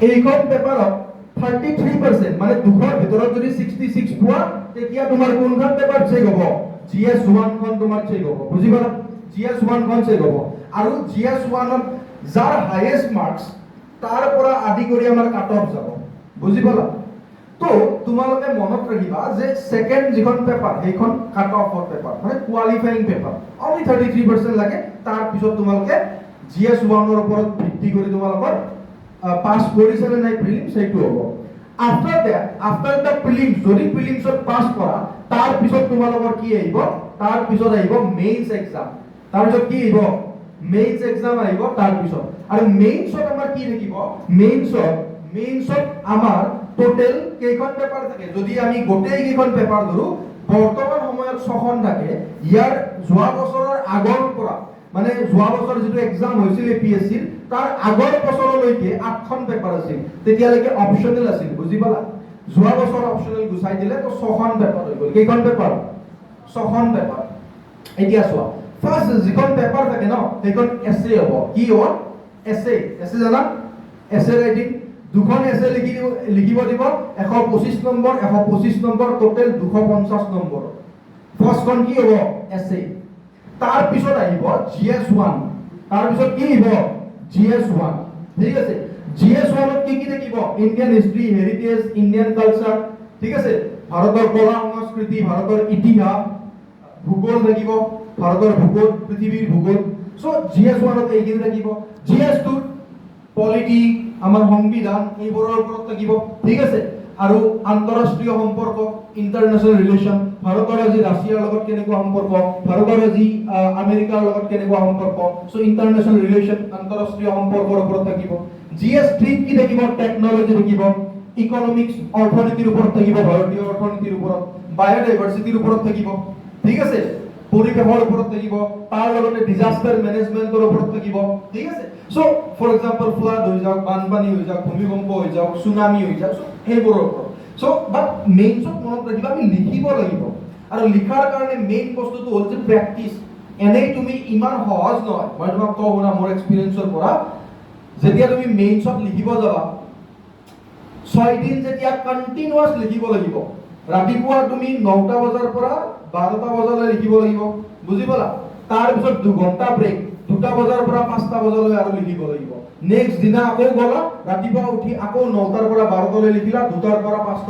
এইখন পেপাৰত 33% মানে 200 ভিতৰত যদি 66 পোৱা তেতিয়া তোমাৰ কোনখন পেপাৰ চেক হ'ব GS1 খন তোমাৰ চেক হ'ব বুজি পালা GS1 খন চেক হ'ব আৰু GS1 ত যাৰ হাইয়েষ্ট মাৰ্কস তাৰ পৰা আদি কৰি আমাৰ কাট অফ যাব বুজি পালা তো তোমালোকে মনত ৰাখিবা যে সেকেন্ড যিখন পেপাৰ সেইখন কাট অফৰ পেপাৰ মানে কোৱালিফাইং পেপাৰ অনলি 33% লাগে তাৰ পিছত তোমালোকে GS1 ৰ ওপৰত ভিত্তি কৰি তোমালোকৰ পাস কৰিছে নে নাই প্ৰিলিমছ সেইটো হ'ব after the prelims যদি প্ৰিলিমছত পাস কৰা তাৰ পিছত তোমালোকৰ কি আহিব তাৰ পিছত আহিব মেইনছ এক্সাম তাৰ পিছত কি আহিব মেইনছ এক্সাম আহিব তাৰ পিছত আৰু মেইনছত আমাৰ কি থাকিব মেইনছত আমাৰ টোটাল কেইখন পেপাৰ থাকে যদি আমি গোটেই কেইখন পেপাৰ ধৰো বৰ্তমান সময়ত 6খন থাকে ইয়াৰ যোৱা বছৰৰ আগৰ পৰা মানে যোৱা বছৰ যেটো এক্সাম হৈছিল এপিএসসি তাৰ আগৰ বছৰলৈকে 8খন পেপাৰ আছিল তেতিয়ালৈকে অপচনেল আছিল বুজি পালা যোৱা বছৰ অপচনেল গুছাই দিলে তো 6খন পেপাৰ হৈ গ'ল কেইখন পেপাৰ 6খন পেপাৰ এতিয়া চোৱা ফাৰ্স্ট যিখন পেপাৰ থাকে ন সেইখন এসে হ'ব কি হ'ব এসে জানা এসে ৰাইটিং দুখন এসে লিখিব দিব 125 নম্বৰ টোটাল 250 নম্বৰ ফাৰ্স্টখন কি হ'ব এসে তাৰ পিছত আহিব GS1 তাৰ পিছত কি আহিব GS1 ঠিক আছে GS1 ত কি থাকিব Indian history heritage Indian culture ঠিক আছে ভাৰতৰ কলা সংস্কৃতি ভাৰতৰ ইতিহাস ভূগোল থাকিব ভাৰতৰ ভূগোল পৃথিৱীৰ ভূগোল সো GS1 ত এইখিনি থাকিব GS2 পলিটি আমাৰ সংবিধান এইবোৰৰ ওপৰত থাকিব ঠিক আছে আৰু আন্তঃৰাষ্ট্ৰীয় সম্পৰ্ক ইন্টাৰনেশ্যনেল ৰিলেচন ভাৰতৰ আজি ৰাছিয়াৰ লগত কেনেকুৱা সম্পৰ্ক ভাৰতৰ আজি আমেৰিকাৰ লগত কেনেকুৱা সম্পৰ্ক সো ইন্টাৰনেশ্যনেল ৰিলেচন আন্তঃৰাষ্ট্ৰীয় সম্পৰ্কৰ ওপৰত থাকিব GS3 কি থাকিব টেকনলজি থাকিব ইকনমিক্স অৰ্থনীতিৰ ওপৰত থাকিব ভাৰতীয় অৰ্থনীতিৰ ওপৰত বায়োডাইভাৰ্সিটিৰ ওপৰত থাকিব ঠিক আছে পৰিৱেশৰ ওপৰত থাকিব তাৰ লগতে ডিজাস্টাৰ মেনেজমেন্টৰ ওপৰত থাকিব ঠিক আছে সো ফৰ এক্সাম্পল ফ্লাড হৈ যাওক বানপানী হৈ যাওক ভূমিকম্প হৈ যাওক সুনামি হৈ যাওক সেইবোৰৰ ওপৰত সো বাট মেইনছত মনত ৰাখিবা আমি লিখিব লাগিব আৰু লিখাৰ কাৰণে মেইন বস্তুটো হ'ল যে প্ৰেক্টিস এনেই তুমি ইমান সহজ নহয় মই তোমাক কওঁ না মোৰ এক্সপেৰিয়েন্সৰ পৰা যেতিয়া তুমি মেইনছত লিখিব যাবা 6 দিন যেতিয়া কন্টিনিউয়াস লিখিব লাগিব ৰাতিপুৱা তুমি 9টা বজাৰ পৰা 12টা বজালৈ লিখিব লাগিব বুজি পালা তাৰ পিছত 2 ঘণ্টা ব্ৰেক 2টা বজাৰ পৰা 5টা বজালৈ আৰু লিখিব লাগিব নেক্সট দিনা আকৌ গলা ৰাতিপুৱা উঠি আকৌ 9টাৰ পৰা 12টালৈ লিখিলা 2টাৰ পৰা 5টা